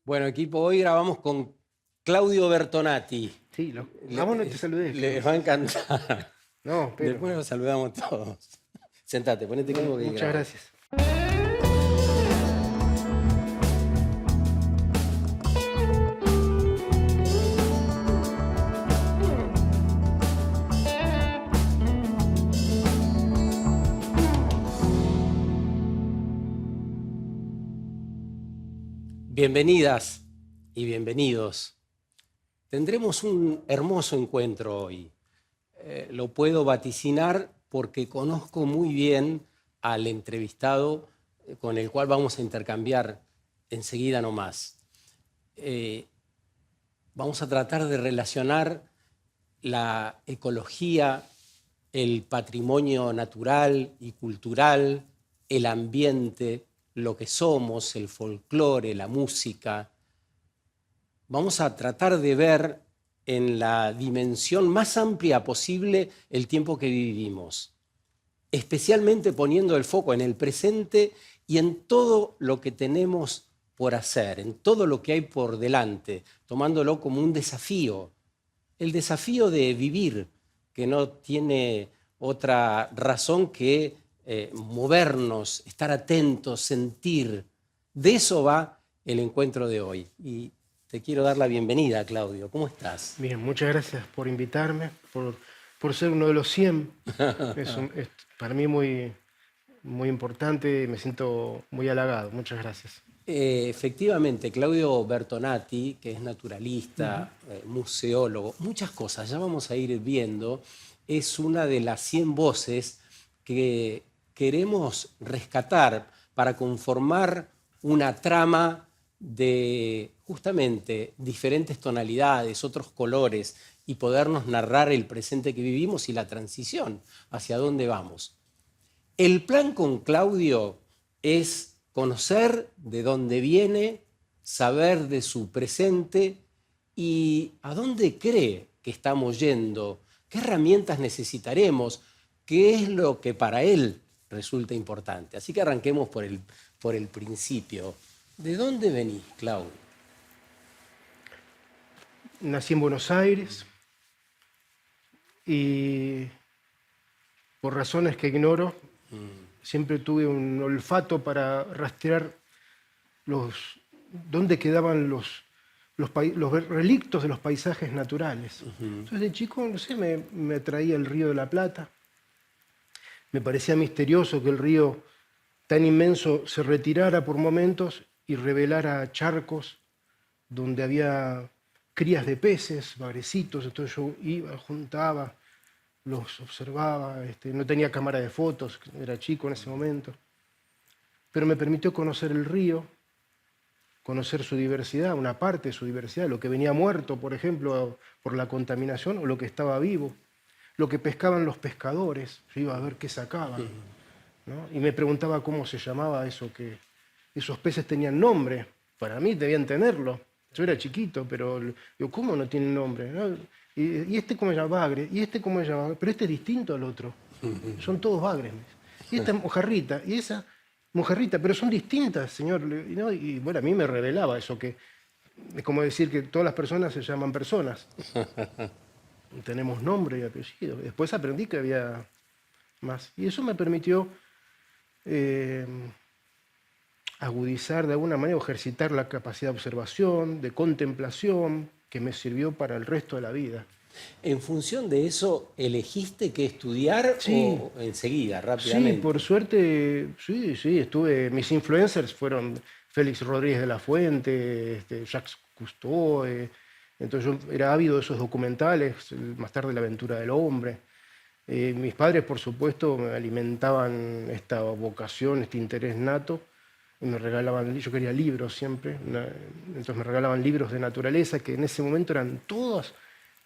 Bueno, equipo, hoy grabamos con Claudio Bertonati. Sí, vamos, no te saludé. Les va a encantar. No, pero Después los saludamos todos. Sentate, ponete cómodo que muchas grabamos. gracias. Bienvenidas y bienvenidos. Tendremos un hermoso encuentro hoy. Lo puedo vaticinar porque conozco muy bien al entrevistado con el cual vamos a intercambiar enseguida nomás. Vamos a tratar de relacionar la ecología, el patrimonio natural y cultural, el ambiente, lo que somos, el folclore, la música. Vamos a tratar de ver en la dimensión más amplia posible el tiempo que vivimos, especialmente poniendo el foco en el presente y en todo lo que tenemos por hacer, en todo lo que hay por delante, tomándolo como un desafío, el desafío de vivir, que no tiene otra razón que movernos, estar atentos, sentir. De eso va el encuentro de hoy. Y te quiero dar la bienvenida, Claudio. ¿Cómo estás? Bien, muchas gracias por invitarme, por ser uno de los 100. Es para mí muy importante, me siento muy halagado. Muchas gracias. Efectivamente, Claudio Bertonati, que es naturalista, museólogo, muchas cosas, ya vamos a ir viendo, es una de las 100 voces que queremos rescatar para conformar una trama de justamente diferentes tonalidades, otros colores, y podernos narrar el presente que vivimos y la transición, hacia dónde vamos. El plan con Claudio es conocer de dónde viene, saber de su presente y a dónde cree que estamos yendo, qué herramientas necesitaremos, qué es lo que para él resulta importante. Así que arranquemos por el principio. ¿De dónde venís, Claudio? Nací en Buenos Aires y por razones que ignoro, siempre tuve un olfato para rastrear dónde quedaban los relictos de los paisajes naturales. Entonces de chico, no sé, me atraía el Río de la Plata. Me parecía misterioso que el río tan inmenso se retirara por momentos y revelara charcos donde había crías de peces, bagrecitos. Entonces yo iba, juntaba, los observaba, no tenía cámara de fotos, era chico en ese momento, pero me permitió conocer el río, conocer su diversidad, una parte de su diversidad, lo que venía muerto, por ejemplo, por la contaminación, o lo que estaba vivo, lo que pescaban los pescadores, yo iba a ver qué sacaban, ¿no? Y me preguntaba cómo se llamaba eso, que esos peces tenían nombre, para mí debían tenerlo, yo era chiquito, pero digo, ¿cómo no tienen nombre? ¿No? ¿Y este cómo se llama? Bagre. ¿Y este cómo se llama? Pero este es distinto al otro. Son todos bagres. Y esta es mojarrita. Y esa mojarrita. Pero son distintas, señor. ¿No? Y bueno, a mí me revelaba eso, que es como decir que todas las personas se llaman personas. Tenemos nombre y apellido. Después aprendí que había más. Y eso me permitió agudizar de alguna manera, ejercitar la capacidad de observación, de contemplación, que me sirvió para el resto de la vida. En función de eso, ¿elegiste qué estudiar Sí, o enseguida, rápidamente? sí, por suerte, sí, estuve, mis influencers fueron Félix Rodríguez de la Fuente, Jacques Cousteau, entonces yo era ávido de esos documentales, más tarde La aventura del hombre. Mis padres, por supuesto, me alimentaban esta vocación, este interés nato, y me regalaban, yo quería libros siempre, entonces me regalaban libros de naturaleza, que en ese momento eran todos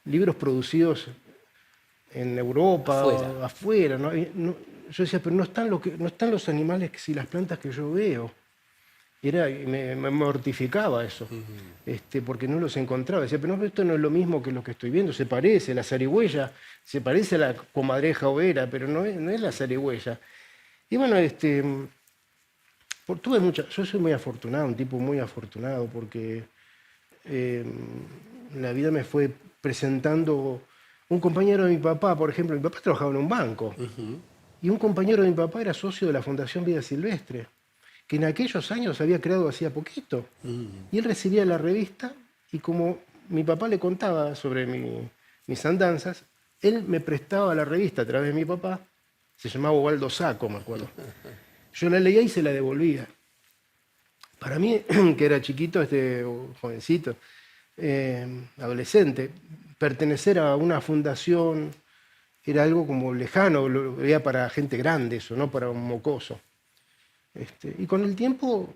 libros producidos en Europa, Afuera. afuera, ¿no? Yo decía, pero no están los animales y las plantas que yo veo. Y me mortificaba eso, porque no los encontraba. Decía, pero no, esto no es lo mismo que lo que estoy viendo, se parece, la zarigüeya, se parece a la comadreja overa, pero no es la zarigüeya. Y bueno, Yo soy muy afortunado, un tipo muy afortunado, porque la vida me fue presentando un compañero de mi papá, por ejemplo. Mi papá trabajaba en un banco, y un compañero de mi papá era socio de la Fundación Vida Silvestre, que en aquellos años había creado hacía poquito. Y él recibía la revista, y como mi papá le contaba sobre mis andanzas, él me prestaba la revista a través de mi papá. Se llamaba Waldo Sacco, me acuerdo. Yo la leía y se la devolvía. Para mí, que era chiquito, jovencito, adolescente, pertenecer a una fundación era algo como lejano, lo veía para gente grande eso, no para un mocoso. Y con el tiempo,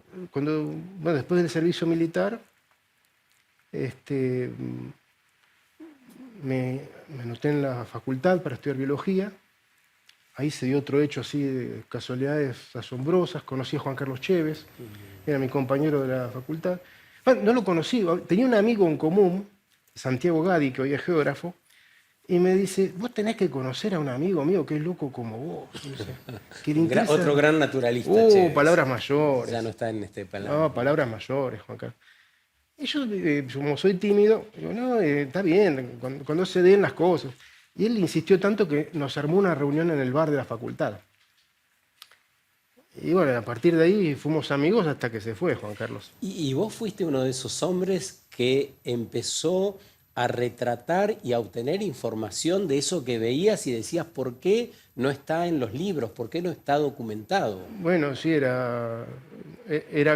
después del servicio militar, me anoté en la facultad para estudiar biología. Ahí se dio otro hecho así de casualidades asombrosas. Conocí a Juan Carlos Chévez, era mi compañero de la facultad. Bueno, no lo conocí, tenía un amigo en común, Santiago Gadi, que hoy es geógrafo, y me dice, vos tenés que conocer a un amigo mío que es loco como vos. No sé, que le interesa... Otro gran naturalista, Chévez. Palabras mayores. Ya no está en este palabra. No, palabras mayores, Juan Carlos. Y yo, como soy tímido, digo, no, está bien, cuando se den las cosas. Y él insistió tanto que nos armó una reunión en el bar de la facultad. Y bueno, a partir de ahí fuimos amigos hasta que se fue Juan Carlos. Y vos fuiste uno de esos hombres que empezó a retratar y a obtener información de eso que veías y decías, ¿por qué no está en los libros? ¿Por qué no está documentado? Bueno, sí, era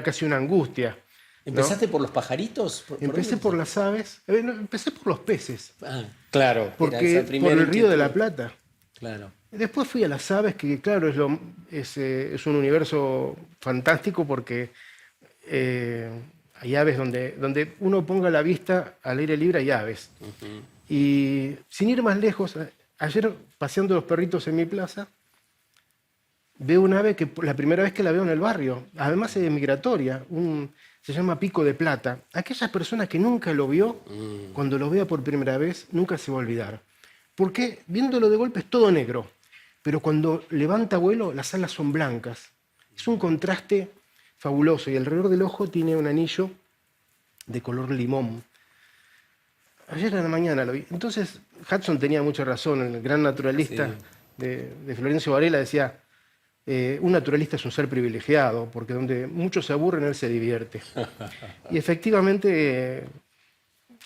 casi una angustia. ¿Empezaste por los pajaritos? Empecé por las aves, empecé por los peces. Ah, claro. Porque por el Río de la Plata. Claro. Después fui a las aves, que claro, es un universo fantástico porque hay aves donde uno ponga la vista al aire libre, hay aves. Y sin ir más lejos, ayer paseando los perritos en mi plaza, veo un ave que la primera vez que la veo en el barrio, además es migratoria, se llama pico de plata. Aquella persona que nunca lo vio, cuando lo vea por primera vez, nunca se va a olvidar. Porque viéndolo de golpe es todo negro, pero cuando levanta vuelo las alas son blancas. Es un contraste fabuloso y alrededor del ojo tiene un anillo de color limón. Ayer en la mañana lo vi. Entonces Hudson tenía mucha razón, el gran naturalista de Florencio Varela decía, un naturalista es un ser privilegiado, porque donde muchos se aburren, él se divierte. Y efectivamente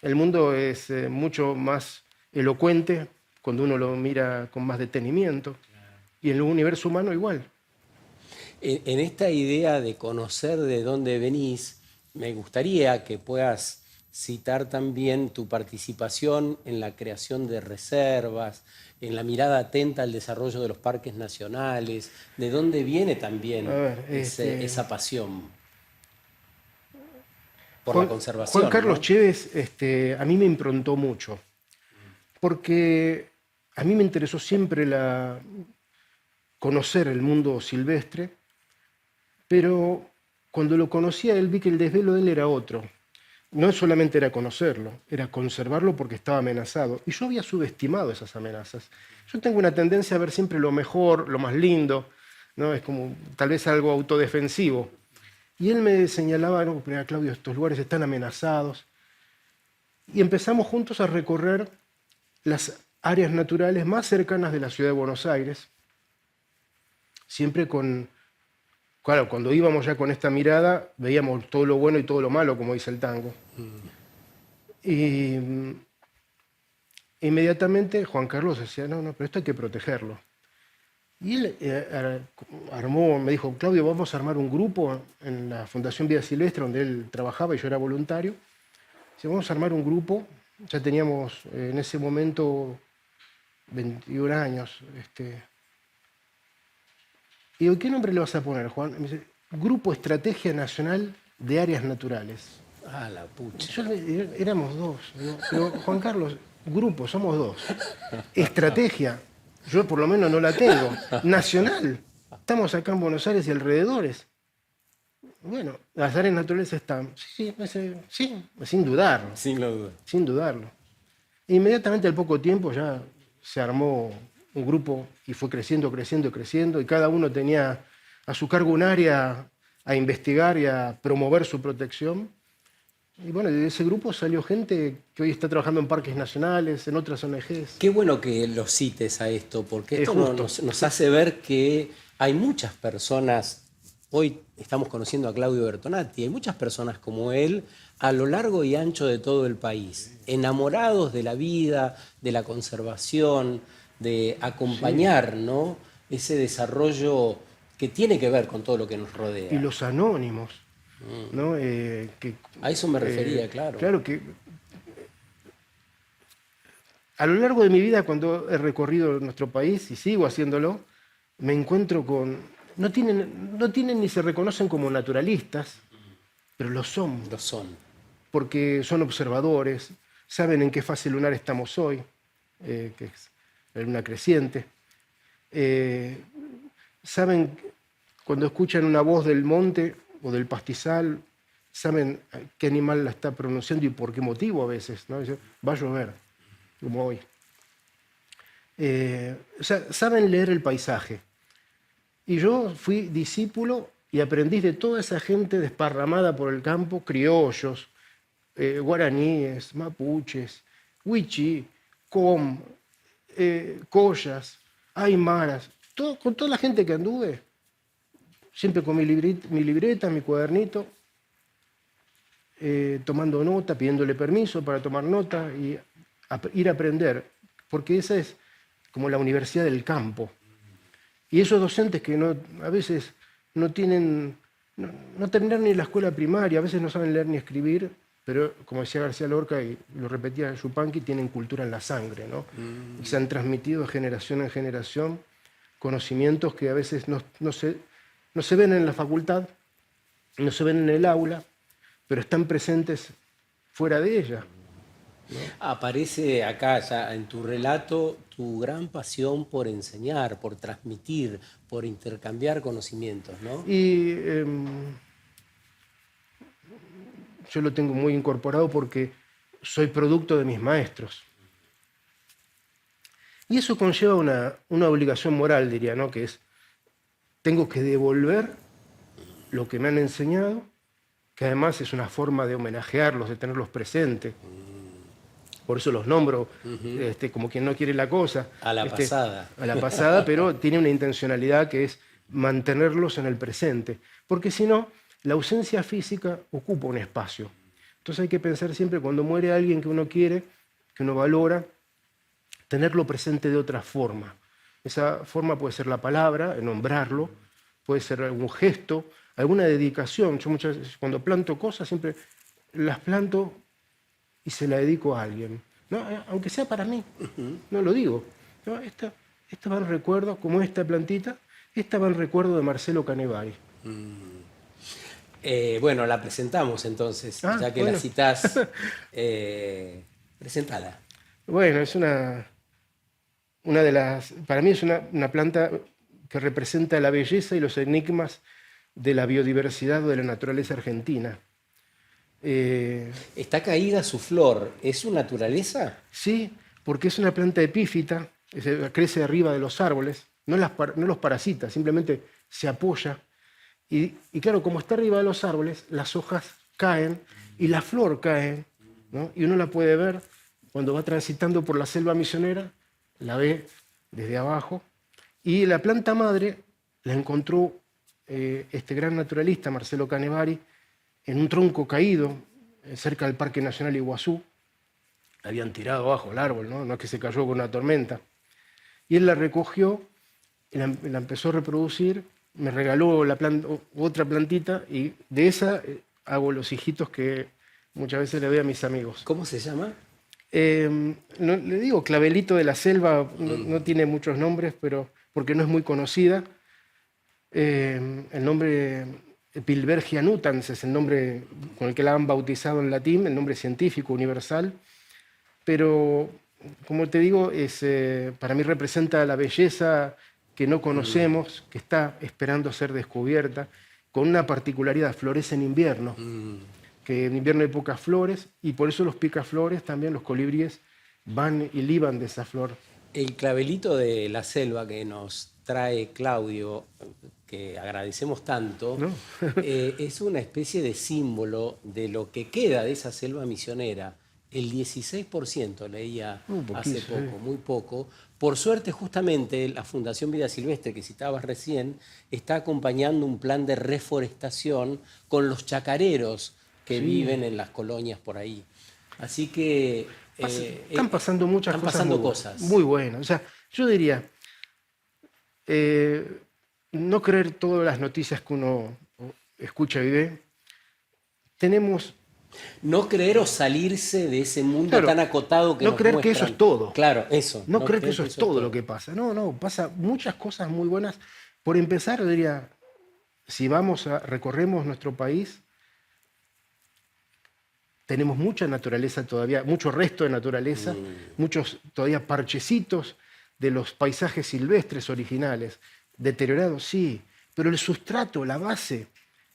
el mundo es mucho más elocuente cuando uno lo mira con más detenimiento. Y en el universo humano igual. En esta idea de conocer de dónde venís, me gustaría que puedas citar también tu participación en la creación de reservas, en la mirada atenta al desarrollo de los parques nacionales, de dónde viene también esa pasión por la conservación. Juan Carlos, ¿no? Chévez a mí me improntó mucho, porque a mí me interesó siempre conocer el mundo silvestre, pero cuando lo conocí a él vi que el desvelo de él era otro. No solamente era conocerlo, era conservarlo porque estaba amenazado. Y yo había subestimado esas amenazas. Yo tengo una tendencia a ver siempre lo mejor, lo más lindo, ¿no? Es como tal vez algo autodefensivo. Y él me señalaba, no, Claudio, estos lugares están amenazados. Y empezamos juntos a recorrer las áreas naturales más cercanas de la ciudad de Buenos Aires, siempre claro, cuando íbamos ya con esta mirada, veíamos todo lo bueno y todo lo malo, como dice el tango. Y inmediatamente Juan Carlos decía, no, pero esto hay que protegerlo. Y él me dijo, Claudio, vamos a armar un grupo en la Fundación Vida Silvestre, donde él trabajaba y yo era voluntario. Dice, vamos a armar un grupo. Ya teníamos en ese momento 21 años. Y digo, ¿qué nombre le vas a poner, Juan? Me dice, Grupo Estrategia Nacional de Áreas Naturales. Ah, la pucha. Éramos dos. Pero Juan Carlos, grupo, somos dos. Estrategia, yo por lo menos no la tengo. Nacional, estamos acá en Buenos Aires y alrededores. Bueno, las áreas naturales están. Sí, sin dudarlo. Sin dudarlo. Inmediatamente al poco tiempo ya se armó un grupo y fue creciendo, y cada uno tenía a su cargo un área a investigar y a promover su protección. Y bueno, de ese grupo salió gente que hoy está trabajando en parques nacionales, en otras ONGs. Qué bueno que lo cites a esto, porque Es esto justo. nos hace ver que hay muchas personas, hoy estamos conociendo a Claudio Bertonatti, hay muchas personas como él a lo largo y ancho de todo el país, enamorados de la vida, de la conservación, de acompañar, ¿no?, ese desarrollo que tiene que ver con todo lo que nos Y rodea. los anónimos, ¿no? A eso me refería, claro. Claro que a lo largo de mi vida, cuando he recorrido nuestro país, y sigo haciéndolo, me encuentro con... no tienen ni se reconocen como naturalistas, pero lo son, Lo son. porque son observadores, saben en qué fase lunar estamos hoy, que es la luna creciente, eh, saben cuando escuchan una voz del monte o del pastizal, saben qué animal la está pronunciando y por qué motivo a veces, ¿no? Dicen, va a llover, como hoy. O sea, saben leer el paisaje. Y yo fui discípulo y aprendiz de toda esa gente desparramada por el campo, criollos, guaraníes, mapuches, huichí, com, collas, aymaras, con toda la gente que anduve, siempre con mi libreta, mi cuadernito, tomando nota, pidiéndole permiso para tomar nota y ir a aprender, porque esa es como la universidad del campo. Y esos docentes que a veces no terminaron ni la escuela primaria, a veces no saben leer ni escribir, pero como decía García Lorca y lo repetía Yupanqui, tienen cultura en la sangre, ¿no? Y se han transmitido de generación en generación conocimientos que a veces no se ven en la facultad, no se ven en el aula, pero están presentes fuera de ella. Aparece acá ya en tu relato tu gran pasión por enseñar, por transmitir, por intercambiar conocimientos, ¿no? Y yo lo tengo muy incorporado porque soy producto de mis maestros. Y eso conlleva una obligación moral, diría, ¿no? Que es, tengo que devolver lo que me han enseñado, que además es una forma de homenajearlos, de tenerlos presentes. Por eso los nombro como quien no quiere la cosa. A la pasada. A la pasada, pero tiene una intencionalidad que es mantenerlos en el presente. Porque si no, la ausencia física ocupa un espacio. Entonces hay que pensar siempre cuando muere alguien que uno quiere, que uno valora, tenerlo presente de otra forma. Esa forma puede ser la palabra, nombrarlo, puede ser algún gesto, alguna dedicación. Yo muchas veces cuando planto cosas siempre las planto y se la dedico a alguien, ¿no? Aunque sea para mí, no lo digo. ¿No? Esta va en recuerdo, como esta plantita, esta va en recuerdo de Marcelo Canevari. Bueno, la presentamos entonces, ya que bueno. la citás, presentala. Bueno, es una de las... Para mí es una planta que representa la belleza y los enigmas de la biodiversidad o de la naturaleza argentina. Está caída su flor, ¿es su naturaleza? Sí, porque es una planta epífita, crece arriba de los árboles, no los parasita, simplemente se apoya. Y claro, como está arriba de los árboles, las hojas caen y la flor cae, ¿no? Y uno la puede ver cuando va transitando por la selva misionera, la ve desde abajo. Y la planta madre la encontró este gran naturalista, Marcelo Canevari, en un tronco caído cerca del Parque Nacional Iguazú. La habían tirado abajo el árbol, no es que se cayó con una tormenta. Y él la recogió, la empezó a reproducir, me regaló otra plantita y de esa hago los hijitos que muchas veces le doy a mis amigos. ¿Cómo se llama? No, le digo clavelito de la selva, no tiene muchos nombres, pero porque no es muy conocida. El nombre Pilbergia nutans es el nombre con el que la han bautizado en latín, el nombre científico universal, pero como te digo, para mí representa la belleza que no conocemos, que está esperando ser descubierta, con una particularidad: florece en invierno, que en invierno hay pocas flores, y por eso los picaflores, también los colibríes, van y liban de esa flor. El clavelito de la selva que nos trae Claudio, que agradecemos tanto, ¿No? es una especie de símbolo de lo que queda de esa selva misionera. El 16% leía hace Poquísimo, poco, muy poco. Por suerte, justamente, la Fundación Vida Silvestre, que citabas recién, está acompañando un plan de reforestación con los chacareros que sí. viven en las colonias por ahí. Así que Están pasando muchas están cosas pasando muy, cosas. muy buenas. O sea, yo diría, no creer todas las noticias que uno escucha y ve. Tenemos, No creer o salirse de ese mundo claro, tan acotado que no nos creer que eso es muestran. todo. Claro, eso. No No creer que creer eso que es eso es todo lo todo. que pasa. No, no, pasa muchas cosas muy buenas. Por empezar, yo diría, si recorremos nuestro país, tenemos mucha naturaleza todavía, mucho resto de naturaleza, muchos todavía parchecitos de los paisajes silvestres originales. Deteriorados, sí, pero el sustrato, la base,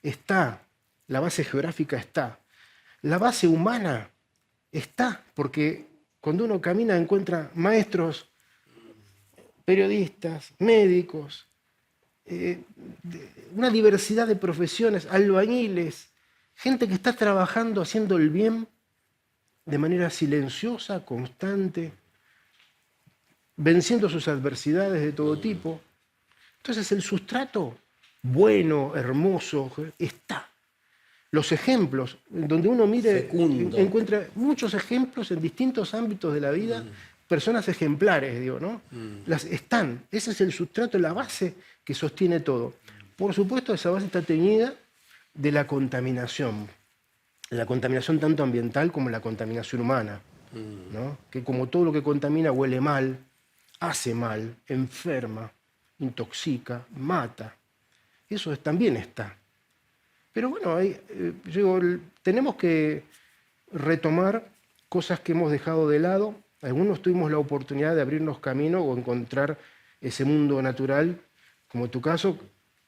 está. La base geográfica está. La base humana está, porque cuando uno camina encuentra maestros, periodistas, médicos, una diversidad de profesiones, albañiles, gente que está trabajando, haciendo el bien de manera silenciosa, constante, venciendo sus adversidades de todo tipo. Entonces el sustrato bueno, hermoso, está. Los ejemplos, donde uno mire, Fecundo. encuentra muchos ejemplos en distintos ámbitos de la vida, personas ejemplares, digo, ¿no? Las están, ese es el sustrato, la base que sostiene todo. Por supuesto, esa base está teñida de la contaminación tanto ambiental como la contaminación humana, ¿no? Que como todo lo que contamina huele mal, hace mal, enferma, intoxica, mata. Eso también está. Pero bueno, tenemos que retomar cosas que hemos dejado de lado. Algunos tuvimos la oportunidad de abrirnos camino o encontrar ese mundo natural, como tu caso,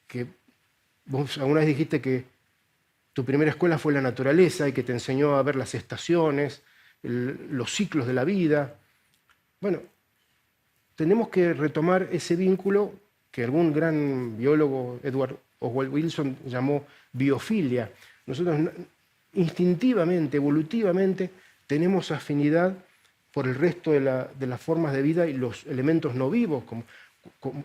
que vos alguna vez dijiste que tu primera escuela fue la naturaleza y que te enseñó a ver las estaciones, los ciclos de la vida. Bueno, tenemos que retomar ese vínculo que algún gran biólogo, Edward Oswald Wilson, llamó biofilia. Nosotros instintivamente, evolutivamente, tenemos afinidad por el resto de las formas de vida y los elementos no vivos, como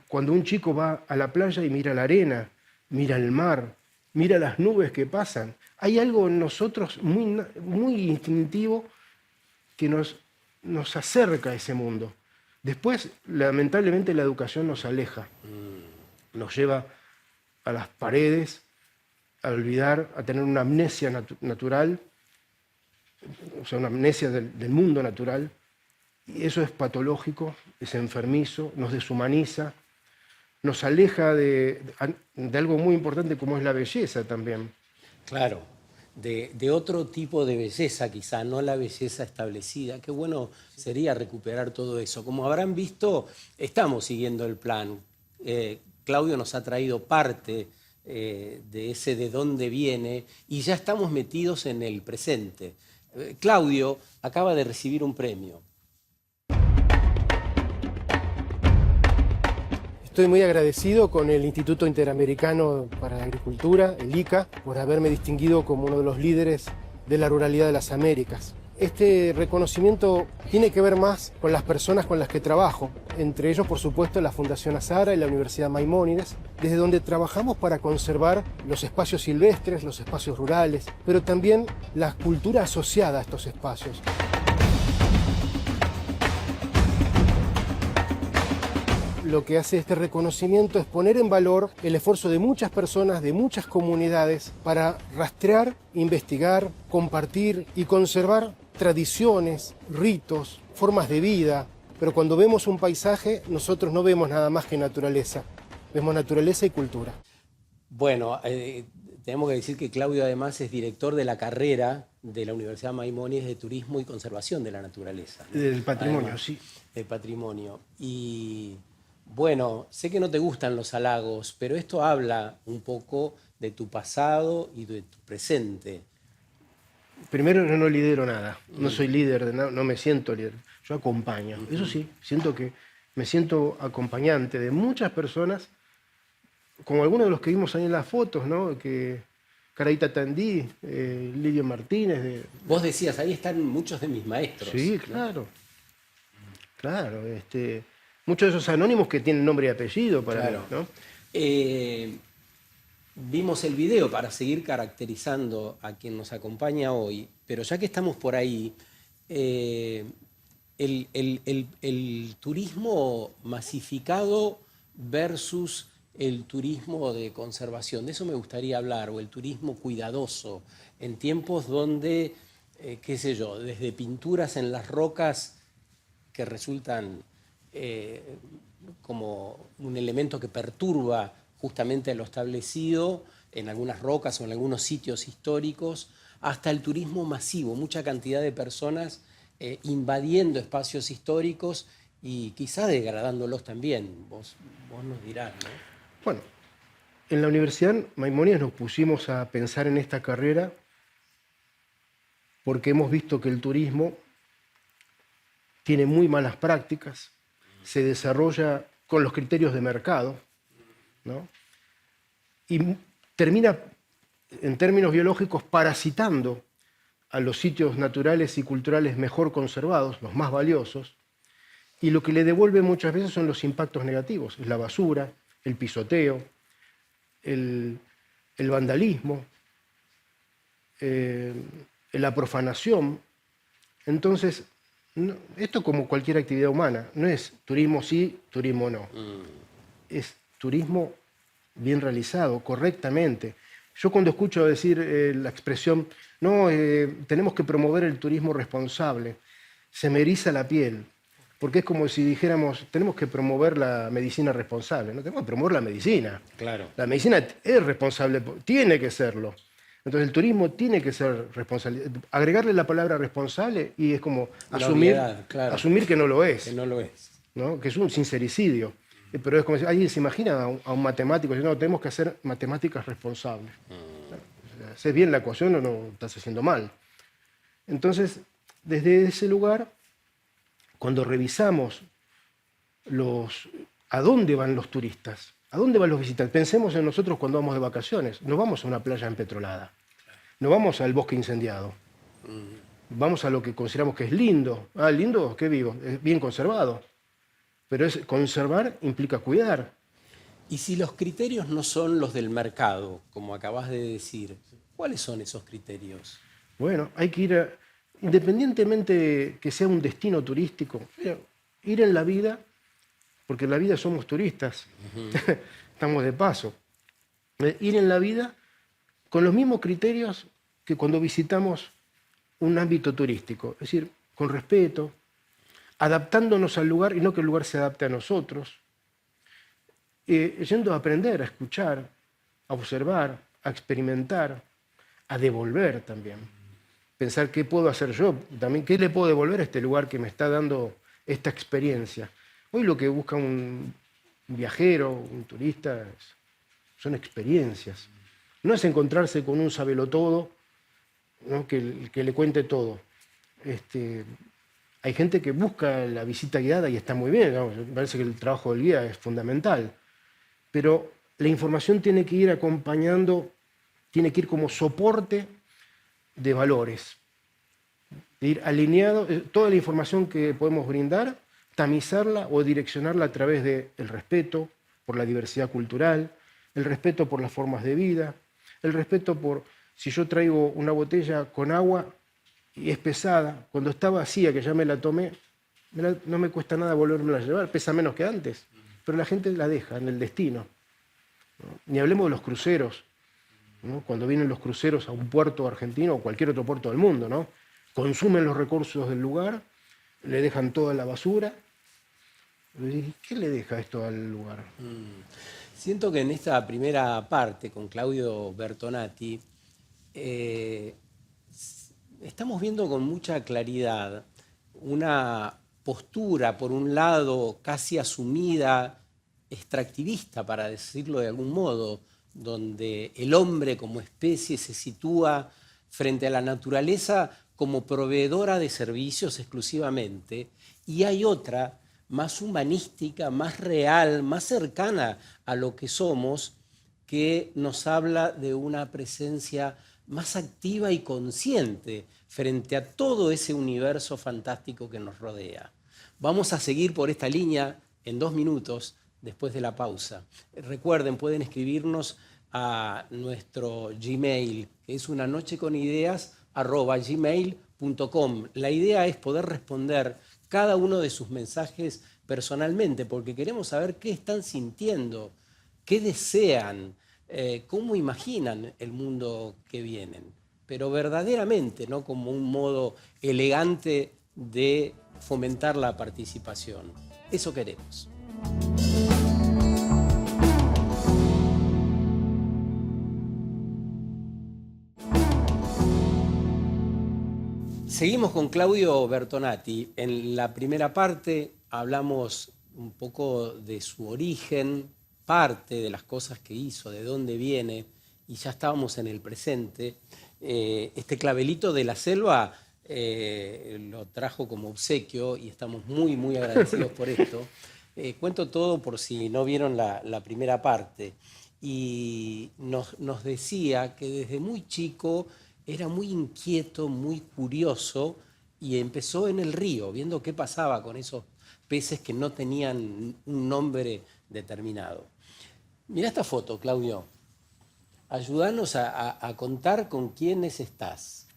cuando un chico va a la playa y mira la arena, mira el mar, mira las nubes que pasan. Hay algo en nosotros muy instintivo que nos acerca a ese mundo. Después, lamentablemente, la educación nos aleja, nos lleva a las paredes, a olvidar, a tener una amnesia natural, o sea, una amnesia del mundo natural, y eso es patológico, es enfermizo, nos deshumaniza, nos aleja de algo muy importante como es la belleza también. Claro, de otro tipo de belleza quizá, no la belleza establecida. Qué bueno sería recuperar todo eso. Como habrán visto, estamos siguiendo el plan. Claudio nos ha traído parte de ese de dónde viene y ya estamos metidos en el presente. Claudio acaba de recibir un premio. Estoy muy agradecido con el Instituto Interamericano para la Agricultura, el ICA, por haberme distinguido como uno de los líderes de la ruralidad de las Américas. Este reconocimiento tiene que ver más con las personas con las que trabajo, entre ellos, por supuesto, la Fundación Azahara y la Universidad Maimónides, desde donde trabajamos para conservar los espacios silvestres, los espacios rurales, pero también la cultura asociada a estos espacios. Lo que hace este reconocimiento es poner en valor el esfuerzo de muchas personas, de muchas comunidades, para rastrear, investigar, compartir y conservar tradiciones, ritos, formas de vida. Pero cuando vemos un paisaje, nosotros no vemos nada más que naturaleza, vemos naturaleza y cultura. Bueno, tenemos que decir que Claudio además es director de la carrera de la Universidad Maimónides de Turismo y Conservación de la Naturaleza, ¿no? Del patrimonio, Además, sí. del patrimonio. Y bueno, sé que no te gustan los halagos, pero esto habla un poco de tu pasado y de tu presente. Primero, no lidero nada, no soy líder, no me siento líder, yo acompaño. Eso sí, siento que me siento acompañante de muchas personas como algunos de los que vimos ahí en las fotos, ¿no? Que Caraíta Tandí, Lidio Martínez. Vos decías, ahí están muchos de mis maestros. Sí, ¿no? claro. Claro. Muchos de esos anónimos que tienen nombre y apellido para Claro. mí, ¿no? Vimos el video para seguir caracterizando a quien nos acompaña hoy, pero ya que estamos por ahí, el turismo masificado versus el turismo de conservación, de eso me gustaría hablar, o el turismo cuidadoso, en tiempos donde, qué sé yo, desde pinturas en las rocas que resultan como un elemento que perturba justamente lo establecido en algunas rocas o en algunos sitios históricos, hasta el turismo masivo, mucha cantidad de personas invadiendo espacios históricos y quizá degradándolos también. Vos nos dirás, ¿no? Bueno, en la Universidad Maimónides nos pusimos a pensar en esta carrera porque hemos visto que el turismo tiene muy malas prácticas, se desarrolla con los criterios de mercado, ¿no? Y termina, en términos biológicos, parasitando a los sitios naturales y culturales mejor conservados, los más valiosos, y lo que le devuelve muchas veces son los impactos negativos, es la basura, el pisoteo, el vandalismo, la profanación. Entonces, esto como cualquier actividad humana, no es turismo sí, turismo no. Es turismo bien realizado, correctamente. Yo cuando escucho decir la expresión, no, tenemos que promover el turismo responsable, se me eriza la piel, porque es como si dijéramos, tenemos que promover la medicina responsable. No tenemos que promover la medicina. Claro. La medicina es responsable, tiene que serlo. Entonces el turismo tiene que ser responsable. Agregarle la palabra responsable y es como asumir, claro, asumir que no lo es. que no lo es. ¿No? Que es un sincericidio. Pero es como si alguien se imagina a un matemático diciendo, no, tenemos que hacer matemáticas responsables. ¿Haces bien la ecuación o no estás haciendo mal? Entonces, desde ese lugar, cuando revisamos a dónde van los turistas, a dónde van los visitantes, pensemos en nosotros cuando vamos de vacaciones. No vamos a una playa empetrolada, no vamos al bosque incendiado, vamos a lo que consideramos que es lindo. Ah, lindo, qué vivo, es bien conservado. Pero conservar implica cuidar. Y si los criterios no son los del mercado, como acabas de decir, ¿cuáles son esos criterios? Bueno, hay que ir, independientemente que sea un destino turístico, ir en la vida, porque en la vida somos turistas, estamos de paso. Ir en la vida con los mismos criterios que cuando visitamos un ámbito turístico, es decir, con respeto, adaptándonos al lugar y no que el lugar se adapte a nosotros, yendo a aprender, a escuchar, a observar, a experimentar, a devolver también. Pensar qué puedo hacer yo, también qué le puedo devolver a este lugar que me está dando esta experiencia. Hoy lo que busca un viajero, un turista, son experiencias. No es encontrarse con un sabelotodo, ¿no? que le cuente todo. Hay gente que busca la visita guiada y está muy bien, ¿no? Me parece que el trabajo del guía es fundamental, pero la información tiene que ir acompañando, tiene que ir como soporte de valores, de ir alineado, toda la información que podemos brindar, tamizarla o direccionarla a través del respeto por la diversidad cultural, el respeto por las formas de vida, el respeto por, si yo traigo una botella con agua, y es pesada, cuando está vacía, que ya me la tomé, no me cuesta nada volverme a llevar, pesa menos que antes, pero la gente la deja en el destino. ¿No? Ni hablemos de los cruceros, ¿no? Cuando vienen los cruceros a un puerto argentino o cualquier otro puerto del mundo, ¿no? Consumen los recursos del lugar, le dejan toda la basura. ¿Qué le deja esto al lugar? Siento que en esta primera parte con Claudio Bertonati, estamos viendo con mucha claridad una postura, por un lado, casi asumida, extractivista, para decirlo de algún modo, donde el hombre como especie se sitúa frente a la naturaleza como proveedora de servicios exclusivamente, y hay otra más humanística, más real, más cercana a lo que somos, que nos habla de una presencia más activa y consciente frente a todo ese universo fantástico que nos rodea. Vamos a seguir por esta línea en 2 minutos después de la pausa. Recuerden, pueden escribirnos a nuestro Gmail, que es unanocheconideas@gmail.com. La idea es poder responder cada uno de sus mensajes personalmente, porque queremos saber qué están sintiendo, qué desean, cómo imaginan el mundo que vienen, pero verdaderamente, no como un modo elegante de fomentar la participación. Eso queremos. Seguimos con Claudio Bertonati. En la primera parte hablamos un poco de su origen, parte de las cosas que hizo, de dónde viene, y ya estábamos en el presente. Este clavelito de la selva lo trajo como obsequio y estamos muy, muy agradecidos por esto. Cuento todo por si no vieron la primera parte. Y nos decía que desde muy chico era muy inquieto, muy curioso, y empezó en el río, viendo qué pasaba con esos peces que no tenían un nombre determinado. Mirá esta foto, Claudio. Ayúdanos a contar con quiénes estás.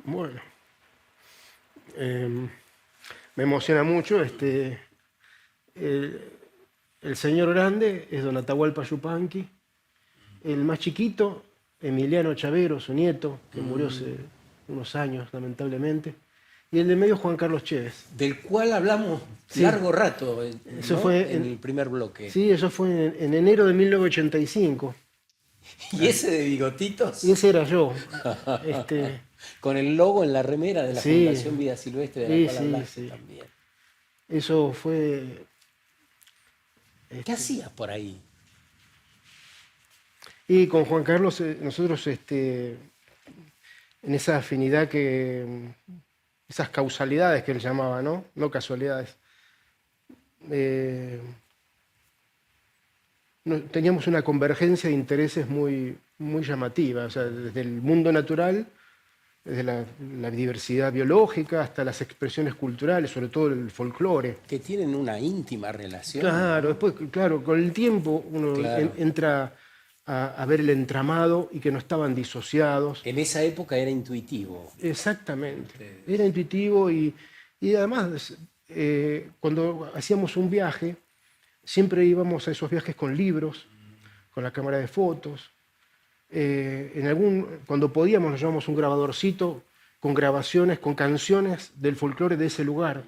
Bueno, me emociona mucho. El señor grande es don Atahualpa Yupanqui. El más chiquito, Emiliano Chavero, su nieto, que murió hace unos años, lamentablemente. Y el de medio, Juan Carlos Chévez. Del cual hablamos largo rato, ¿no? Eso fue en el primer bloque. Sí, eso fue en enero de 1985. ¿Y ese de bigotitos? Y ese era yo. Con el logo en la remera de la Sí. Fundación Vida Silvestre, de la cual hablaste también. Eso fue... ¿Qué hacías por ahí? Y con Juan Carlos, nosotros en esa afinidad esas causalidades que él llamaba, ¿no? No casualidades. Teníamos una convergencia de intereses muy, muy llamativa, o sea, desde el mundo natural, desde la diversidad biológica hasta las expresiones culturales, sobre todo el folclore. Que tienen una íntima relación. Claro, después, claro, con el tiempo uno entra a ver el entramado y que no estaban disociados. En esa época era intuitivo. Exactamente, era intuitivo y además cuando hacíamos un viaje, siempre íbamos a esos viajes con libros, con la cámara de fotos. Cuando podíamos nos llevábamos un grabadorcito con grabaciones, con canciones del folclore de ese lugar.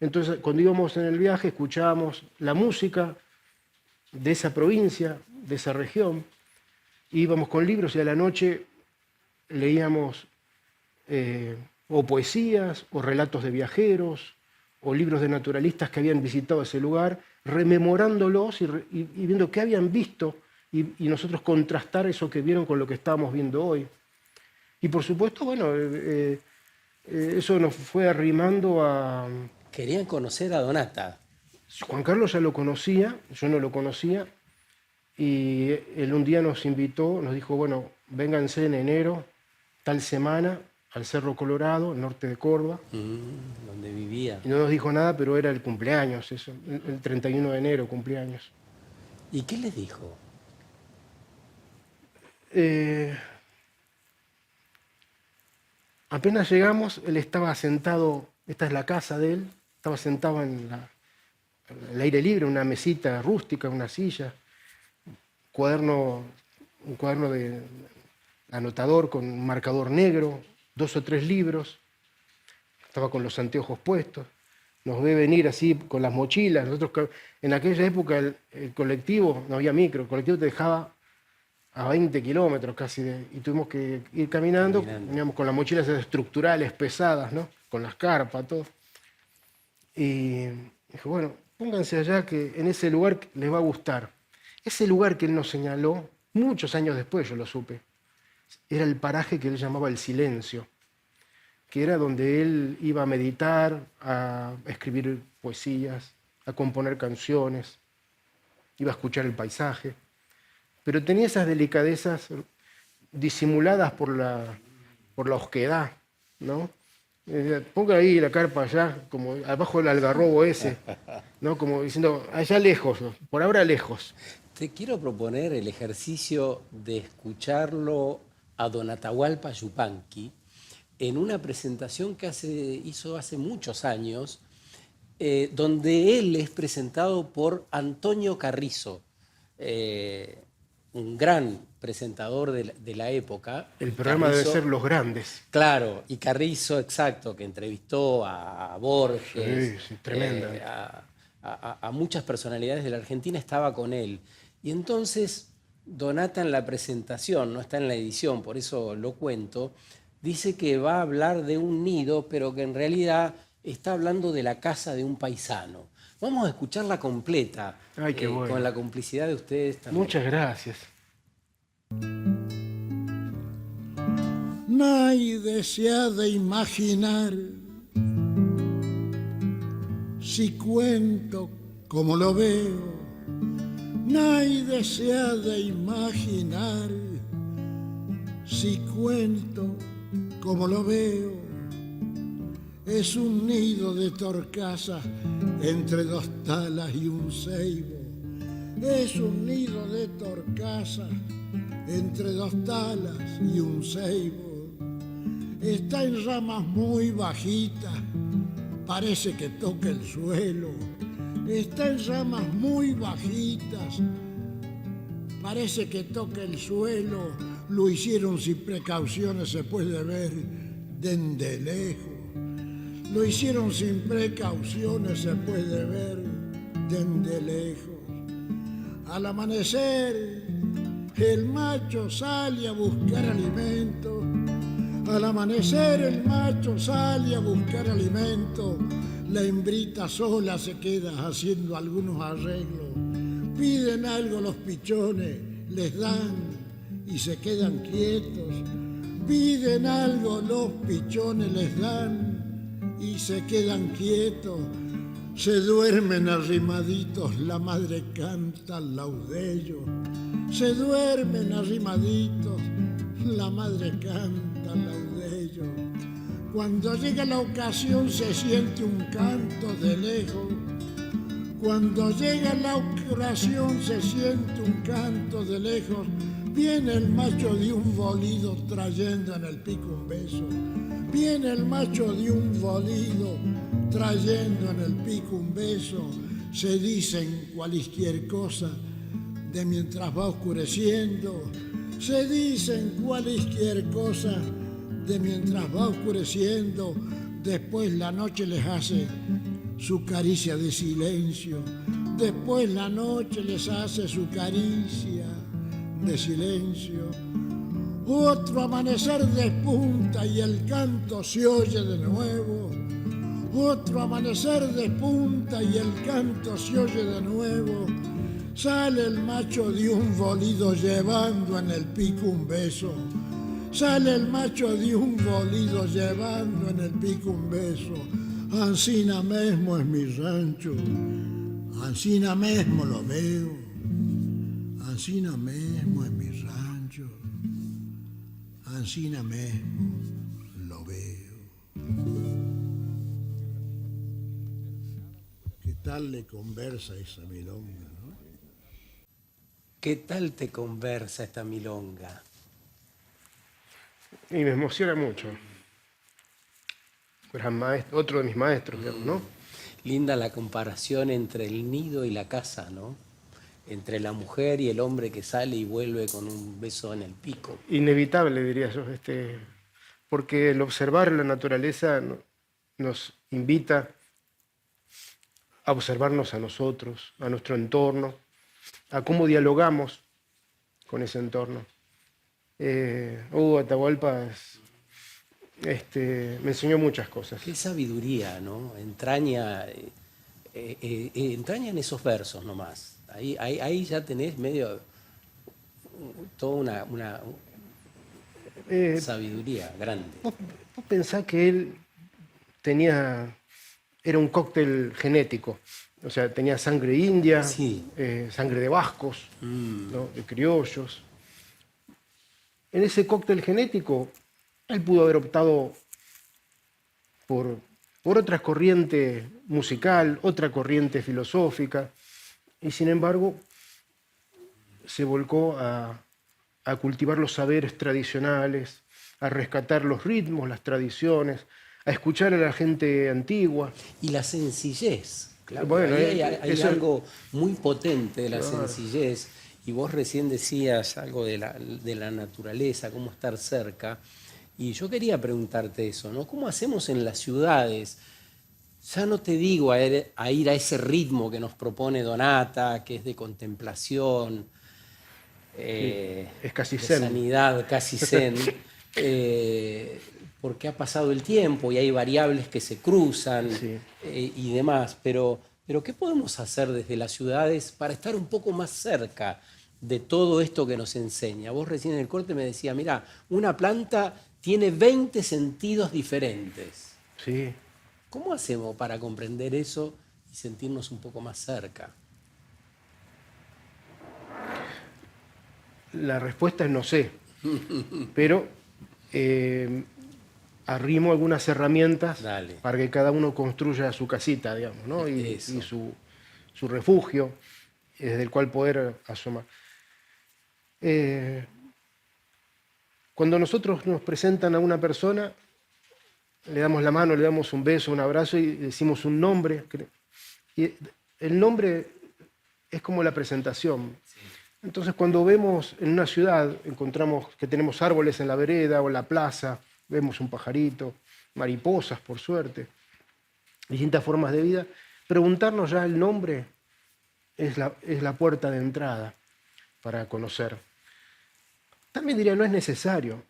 Entonces, cuando íbamos en el viaje, escuchábamos la música de esa provincia, de esa región, íbamos con libros y a la noche leíamos o poesías, o relatos de viajeros, o libros de naturalistas que habían visitado ese lugar, rememorándolos y viendo qué habían visto y nosotros contrastar eso que vieron con lo que estábamos viendo hoy. Y por supuesto, bueno, eso nos fue arrimando a... Querían conocer a Donata. Juan Carlos ya lo conocía, yo no lo conocía, y él un día nos invitó, nos dijo, bueno, vénganse en enero, tal semana, al Cerro Colorado, norte de Córdoba. Donde vivía. Y no nos dijo nada, pero era el cumpleaños, eso, el 31 de enero, cumpleaños. ¿Y qué les dijo? Apenas llegamos, él estaba sentado, esta es la casa de él, estaba sentado en el aire libre, una mesita rústica, una silla, un cuaderno de anotador con un marcador negro, 2 o 3 libros, estaba con los anteojos puestos, nos ve venir así con las mochilas. Nosotros, en aquella época el colectivo, no había micro, el colectivo te dejaba a 20 kilómetros casi, y tuvimos que ir caminando. Veníamos con las mochilas estructurales pesadas, ¿no? Con las carpas, todo. Y dijo, bueno, pónganse allá que en ese lugar les va a gustar. Ese lugar que él nos señaló, muchos años después yo lo supe, era el paraje que él llamaba el silencio, que era donde él iba a meditar, a escribir poesías, a componer canciones, iba a escuchar el paisaje. pero tenía esas delicadezas disimuladas por la osquedad, ¿no? Ponga ahí la carpa allá, como abajo del algarrobo ese, ¿no? Como diciendo, allá lejos, ¿no? Por ahora lejos. Te quiero proponer el ejercicio de escucharlo a don Atahualpa Yupanqui en una presentación que hizo hace muchos años, donde él es presentado por Antonio Carrizo, un gran presentador de la época. El programa Carrizo, debe ser Los Grandes. claro, y Carrizo, exacto, que entrevistó a Borges, Sí, sí, tremenda. a muchas personalidades de la Argentina, estaba con él. Y entonces Donata en la presentación, no está en la edición, por eso lo cuento, dice que va a hablar de un nido, pero que en realidad está hablando de la casa de un paisano. Vamos a escucharla completa, Ay, qué bueno. con la complicidad de ustedes también. Muchas gracias. Nadie se ha de imaginar si cuento como lo veo. Nadie se ha de imaginar si cuento como lo veo. Es un nido de torcaza entre dos talas y un ceibo. Es un nido de torcaza entre dos talas y un ceibo. Está en ramas muy bajitas, parece que toca el suelo. Está en ramas muy bajitas, parece que toca el suelo. Lo hicieron sin precauciones, se puede ver desde lejos. Lo hicieron sin precauciones, se puede ver desde lejos. Al amanecer, el macho sale a buscar alimento. Al amanecer, el macho sale a buscar alimento. La hembrita sola se queda haciendo algunos arreglos. Piden algo los pichones, les dan y se quedan quietos. Piden algo los pichones, les dan y se quedan quietos. Se duermen arrimaditos, la madre canta laudello. Se duermen arrimaditos, la madre canta laudello. Cuando llega la ocasión se siente un canto de lejos. Cuando llega la ocasión se siente un canto de lejos. Viene el macho de un bolido trayendo en el pico un beso. Viene el macho de un bolido trayendo en el pico un beso. Se dicen cualquier cosa de mientras va oscureciendo. Se dicen cualquier cosa de mientras va oscureciendo. Después la noche les hace su caricia de silencio. Después la noche les hace su caricia de silencio. Otro amanecer despunta y el canto se oye de nuevo. Otro amanecer despunta y el canto se oye de nuevo. Sale el macho de un bolido llevando en el pico un beso. Sale el macho de un bolido llevando en el pico un beso. Ansina mesmo es mi rancho, ansina mesmo lo veo. Ansina mesmo es mi rancho, ansina mesmo lo veo. ¿Qué tal le conversa esa milonga, no? ¿Qué tal te conversa esta milonga? Y me emociona mucho. Otro de mis maestros, ¿no? Linda la comparación entre el nido y la casa, ¿no? Entre la mujer y el hombre que sale y vuelve con un beso en el pico. Inevitable, diría yo, porque el observar la naturaleza nos invita a observarnos a nosotros, a nuestro entorno, a cómo dialogamos con ese entorno. Atahualpa me enseñó muchas cosas. Qué sabiduría, ¿no? Entraña en esos versos nomás. Ahí ya tenés medio toda una sabiduría grande. ¿Vos pensás que él era un cóctel genético? O sea, tenía sangre india, Sí. sangre de vascos, ¿no? De criollos. En ese cóctel genético, él pudo haber optado por, por otra corriente musical, otra corriente filosófica, y sin embargo se volcó a cultivar los saberes tradicionales, a rescatar los ritmos, las tradiciones, a escuchar a la gente antigua. Y la sencillez, claro. Bueno, Ahí hay eso, algo muy potente de la claro. sencillez. Y vos recién decías algo de la naturaleza, cómo estar cerca. Y yo quería preguntarte eso, ¿no? ¿Cómo hacemos en las ciudades? Ya no te digo a ir a ese ritmo que nos propone Donata, que es de contemplación, Sí, es casi de zen. sanidad, casi zen, porque ha pasado el tiempo y hay variables que se cruzan Sí. y demás. Pero ¿qué podemos hacer desde las ciudades para estar un poco más cerca de todo esto que nos enseña? Vos recién en el corte me decías, mira, una planta tiene 20 sentidos diferentes. Sí. ¿Cómo hacemos para comprender eso y sentirnos un poco más cerca? La respuesta es no sé, pero arrimo algunas herramientas Dale. para que cada uno construya su casita, digamos, ¿no? Y Eso. su refugio desde el cual poder asomar. Cuando nosotros nos presentan a una persona, le damos la mano, le damos un beso, un abrazo y decimos un nombre. Y el nombre es como la presentación. Entonces, cuando vemos en una ciudad, encontramos que tenemos árboles en la vereda o en la plaza, vemos un pajarito, mariposas, por suerte, distintas formas de vida, preguntarnos ya el nombre es la puerta de entrada para conocer. También diría, no es necesario.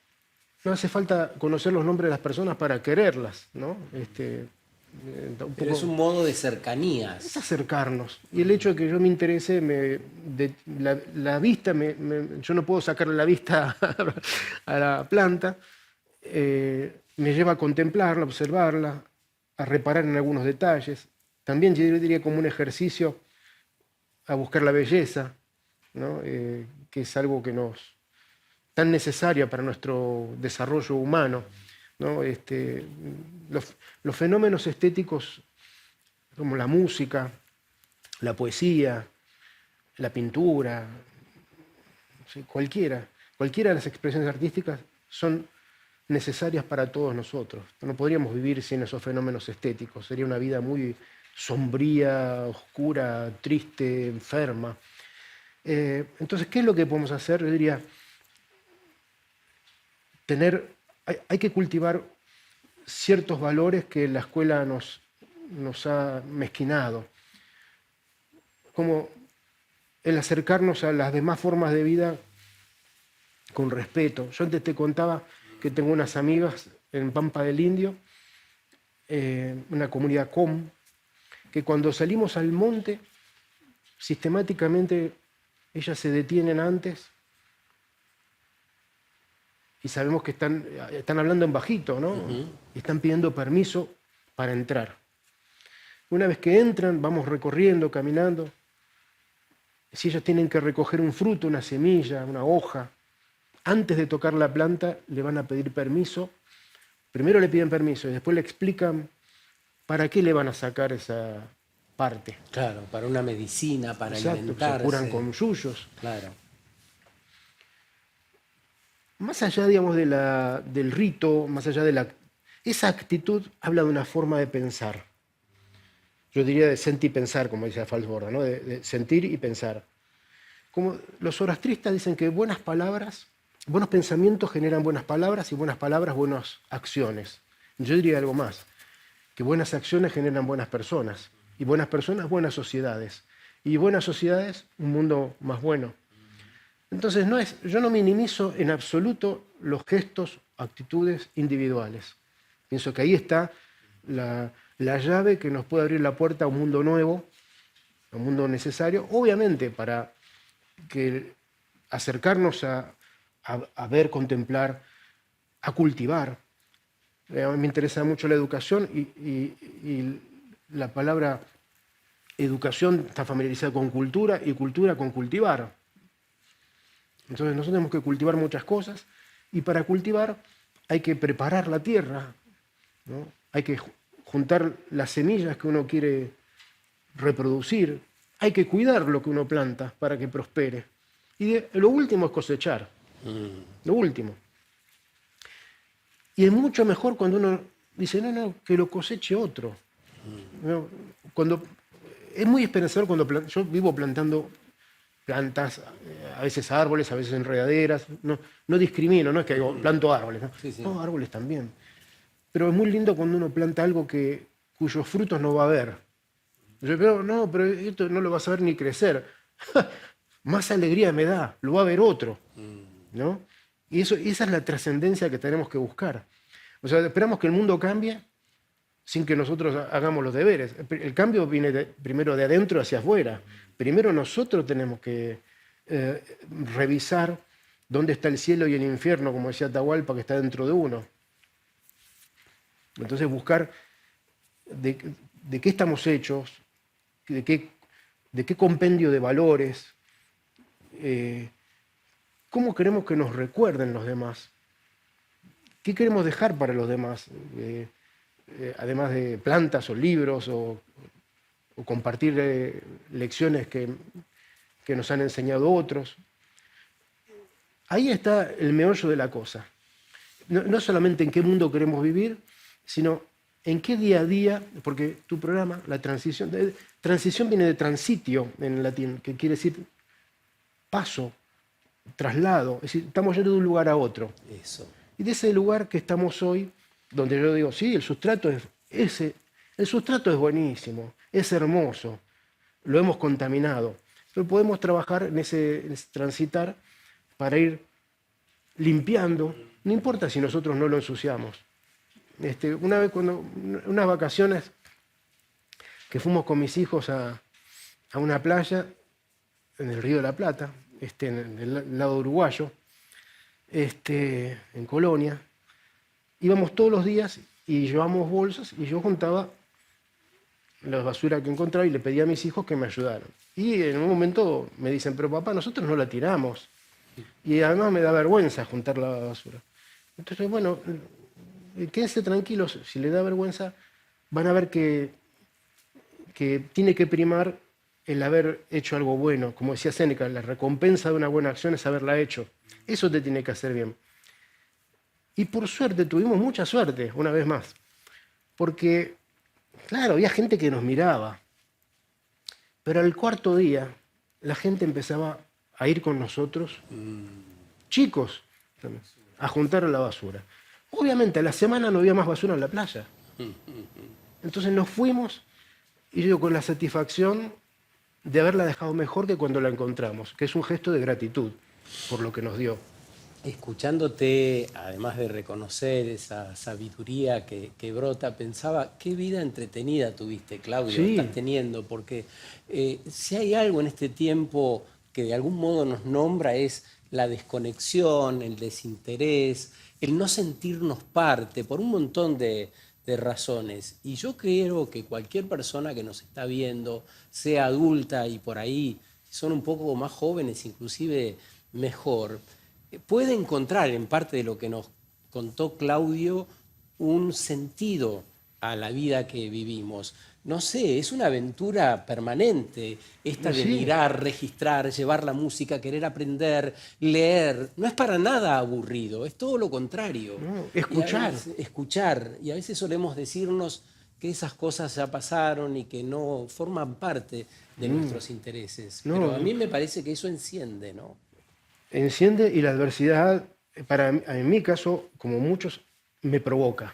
No hace falta conocer los nombres de las personas para quererlas, ¿no? Pero es un modo de cercanías. Es acercarnos. Y el hecho de que yo me interese, la vista, yo no puedo sacarle la vista a la planta, me lleva a contemplarla, a observarla, a reparar en algunos detalles. También yo diría como un ejercicio a buscar la belleza, ¿no? Que es algo que tan necesaria para nuestro desarrollo humano, ¿no? Los fenómenos estéticos como la música, la poesía, la pintura, ¿sí? Cualquiera de las expresiones artísticas son necesarias para todos nosotros. No podríamos vivir sin esos fenómenos estéticos. Sería una vida muy sombría, oscura, triste, enferma. Entonces, ¿qué es lo que podemos hacer? Yo diría, hay que cultivar ciertos valores que la escuela nos ha mezquinado, como el acercarnos a las demás formas de vida con respeto. Yo antes te contaba que tengo unas amigas en Pampa del Indio, una comunidad que cuando salimos al monte, sistemáticamente ellas se detienen antes y sabemos que están hablando en bajito, ¿no? Y están pidiendo permiso para entrar. Una vez que entran, vamos recorriendo, caminando. Si ellos tienen que recoger un fruto, una semilla, una hoja, antes de tocar la planta le van a pedir permiso. Primero le piden permiso y después le explican para qué le van a sacar esa parte. Claro, para una medicina, para Exacto, alimentarse. se curan con yuyos. Claro. Más allá, digamos, del rito, más allá de esa actitud habla de una forma de pensar. Yo diría de sentir y pensar, como dice Falsborda, ¿no? De sentir y pensar. Como los zoroastristas dicen que buenas palabras, buenos pensamientos generan buenas palabras y buenas palabras buenas acciones. Yo diría algo más, que buenas acciones generan buenas personas y buenas personas buenas sociedades y buenas sociedades un mundo más bueno. Entonces yo no minimizo en absoluto los gestos, actitudes individuales. Pienso que ahí está la llave que nos puede abrir la puerta a un mundo nuevo, a un mundo necesario, obviamente para acercarnos a ver, contemplar, a cultivar. A mí me interesa mucho la educación y la palabra educación está familiarizada con cultura y cultura con cultivar. Entonces nosotros tenemos que cultivar muchas cosas y para cultivar hay que preparar la tierra, ¿no? Hay que juntar las semillas que uno quiere reproducir, hay que cuidar lo que uno planta para que prospere. Y lo último es cosechar, lo último. Y es mucho mejor cuando uno dice, no, que lo coseche otro. ¿No? Es muy esperanzador cuando yo vivo plantando plantas, a veces árboles, a veces enredaderas. No discrimino, no es que digo, planto árboles. ¿No? Sí, sí. No, árboles también. Pero es muy lindo cuando uno planta algo cuyos frutos no va a ver. Pero esto no lo vas a ver ni crecer. Más alegría me da, lo va a ver otro. ¿No? Y esa es la trascendencia que tenemos que buscar. O sea, esperamos que el mundo cambie sin que nosotros hagamos los deberes. El cambio viene primero de adentro hacia afuera. Primero nosotros tenemos que revisar dónde está el cielo y el infierno, como decía Atahualpa, que está dentro de uno. Entonces buscar de qué estamos hechos, de qué compendio de valores, cómo queremos que nos recuerden los demás, qué queremos dejar para los demás, además de plantas o libros o compartir lecciones que nos han enseñado otros. Ahí está el meollo de la cosa. No solamente en qué mundo queremos vivir, sino en qué día a día, porque tu programa, la transición viene de transitio en latín, que quiere decir paso, traslado, es decir, estamos yendo de un lugar a otro. Eso. Y de ese lugar que estamos hoy, donde yo digo, sí, el sustrato es buenísimo, es hermoso, lo hemos contaminado, pero podemos trabajar en ese transitar para ir limpiando, no importa si nosotros no lo ensuciamos. Una vez unas vacaciones que fuimos con mis hijos a una playa en el Río de la Plata, en el lado uruguayo, en Colonia, íbamos todos los días y llevamos bolsas y yo juntaba la basura que encontraba y le pedía a mis hijos que me ayudaran. Y en un momento me dicen, pero papá, nosotros no la tiramos. Y además me da vergüenza juntar la basura. Entonces, bueno, quédense tranquilos, si les da vergüenza, van a ver que tiene que primar el haber hecho algo bueno. Como decía Séneca, la recompensa de una buena acción es haberla hecho. Eso te tiene que hacer bien. Y por suerte, tuvimos mucha suerte, una vez más. Porque, claro, había gente que nos miraba. Pero al cuarto día, la gente empezaba a ir con nosotros, chicos, a juntar la basura. Obviamente, a la semana no había más basura en la playa. Entonces nos fuimos, y yo con la satisfacción de haberla dejado mejor que cuando la encontramos, que es un gesto de gratitud por lo que nos dio. Escuchándote, además de reconocer esa sabiduría que brota, pensaba, qué vida entretenida tuviste, Claudio, Sí. estás teniendo, porque si hay algo en este tiempo que de algún modo nos nombra es la desconexión, el desinterés, el no sentirnos parte, por un montón de razones. Y yo creo que cualquier persona que nos está viendo, sea adulta y por ahí son un poco más jóvenes, inclusive mejor, puede encontrar en parte de lo que nos contó Claudio un sentido a la vida que vivimos. No sé, es una aventura permanente, esta de Sí. mirar, registrar, llevar la música, querer aprender, leer. No es para nada aburrido, es todo lo contrario. No, escuchar. Escuchar. Y a veces solemos decirnos que esas cosas ya pasaron y que no forman parte de nuestros intereses. No, Pero a mí me parece que eso enciende, ¿no? Enciende y la adversidad, en mi caso, como muchos, me provoca.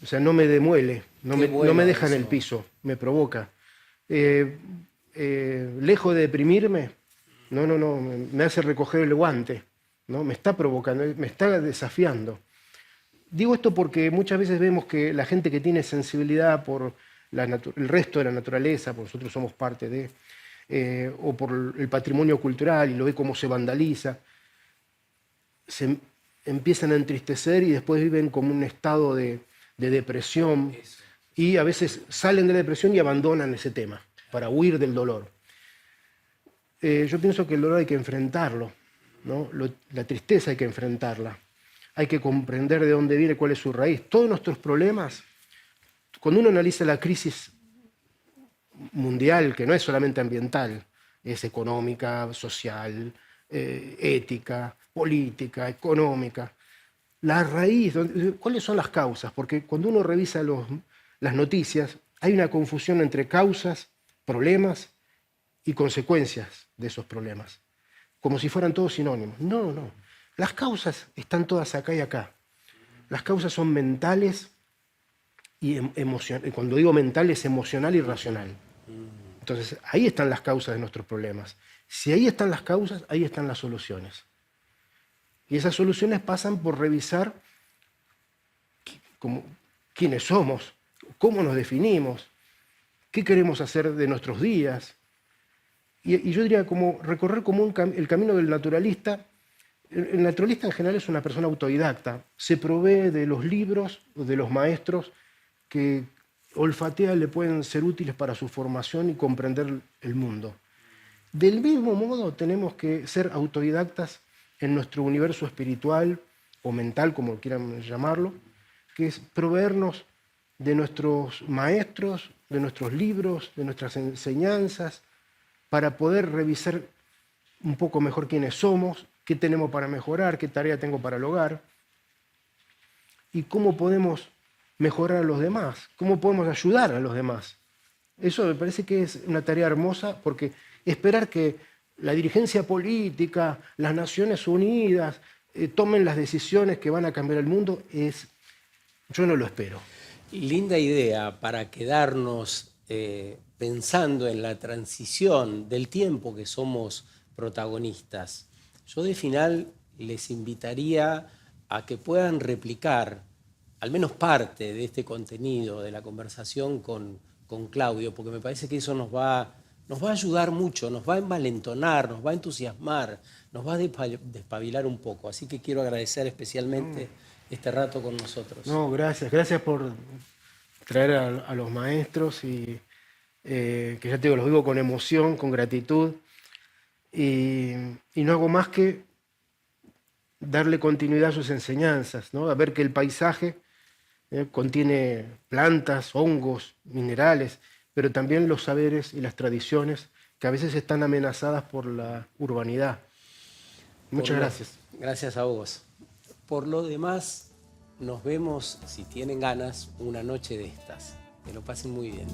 O sea, no me demuele, no me deja en el piso, me provoca. Lejos de deprimirme, no, me hace recoger el guante, ¿no? Me está provocando, me está desafiando. Digo esto porque muchas veces vemos que la gente que tiene sensibilidad por el resto de la naturaleza, porque nosotros somos parte de, o por el patrimonio cultural y lo ve cómo se vandaliza, se empiezan a entristecer y después viven como un estado de depresión y a veces salen de la depresión y abandonan ese tema. para huir del dolor. Yo pienso que el dolor hay que enfrentarlo, ¿no? La tristeza hay que enfrentarla. Hay que comprender de dónde viene, cuál es su raíz. Todos nuestros problemas, cuando uno analiza la crisis mundial, que no es solamente ambiental, es económica, social, ética, política, económica. La raíz, ¿cuáles son las causas? Porque cuando uno revisa las noticias, hay una confusión entre causas, problemas y consecuencias de esos problemas, como si fueran todos sinónimos. No, no. Las causas están todas acá y acá. Las causas son mentales y emocionales. Cuando digo mental es emocional y racional. Entonces, ahí están las causas de nuestros problemas. Si ahí están las causas, ahí están las soluciones. Y esas soluciones pasan por revisar quiénes somos, cómo nos definimos, qué queremos hacer de nuestros días. Y yo diría recorrer como el camino del naturalista. El naturalista en general es una persona autodidacta. Se provee de los libros, de los maestros que olfatea le pueden ser útiles para su formación y comprender el mundo. Del mismo modo tenemos que ser autodidactas en nuestro universo espiritual o mental, como quieran llamarlo, que es proveernos de nuestros maestros, de nuestros libros, de nuestras enseñanzas, para poder revisar un poco mejor quiénes somos, qué tenemos para mejorar, qué tarea tengo para el hogar, y cómo podemos mejorar a los demás, cómo podemos ayudar a los demás. Eso me parece que es una tarea hermosa, porque esperar que la dirigencia política, las Naciones Unidas, tomen las decisiones que van a cambiar el mundo, yo no lo espero. Linda idea para quedarnos pensando en la transición del tiempo que somos protagonistas. Yo de final les invitaría a que puedan replicar al menos parte de este contenido, de la conversación con Claudio, porque me parece que eso nos va a ayudar mucho, nos va a envalentonar, nos va a entusiasmar, nos va a despabilar un poco. Así que quiero agradecer especialmente este rato con nosotros. No, gracias. Gracias por traer a los maestros y que ya te digo, los digo con emoción, con gratitud. Y no hago más que darle continuidad a sus enseñanzas, ¿no? A ver que el paisaje contiene plantas, hongos, minerales, pero también los saberes y las tradiciones que a veces están amenazadas por la urbanidad. Muchas gracias. Gracias a vos. Por lo demás, nos vemos, si tienen ganas, una noche de estas. Que lo pasen muy bien.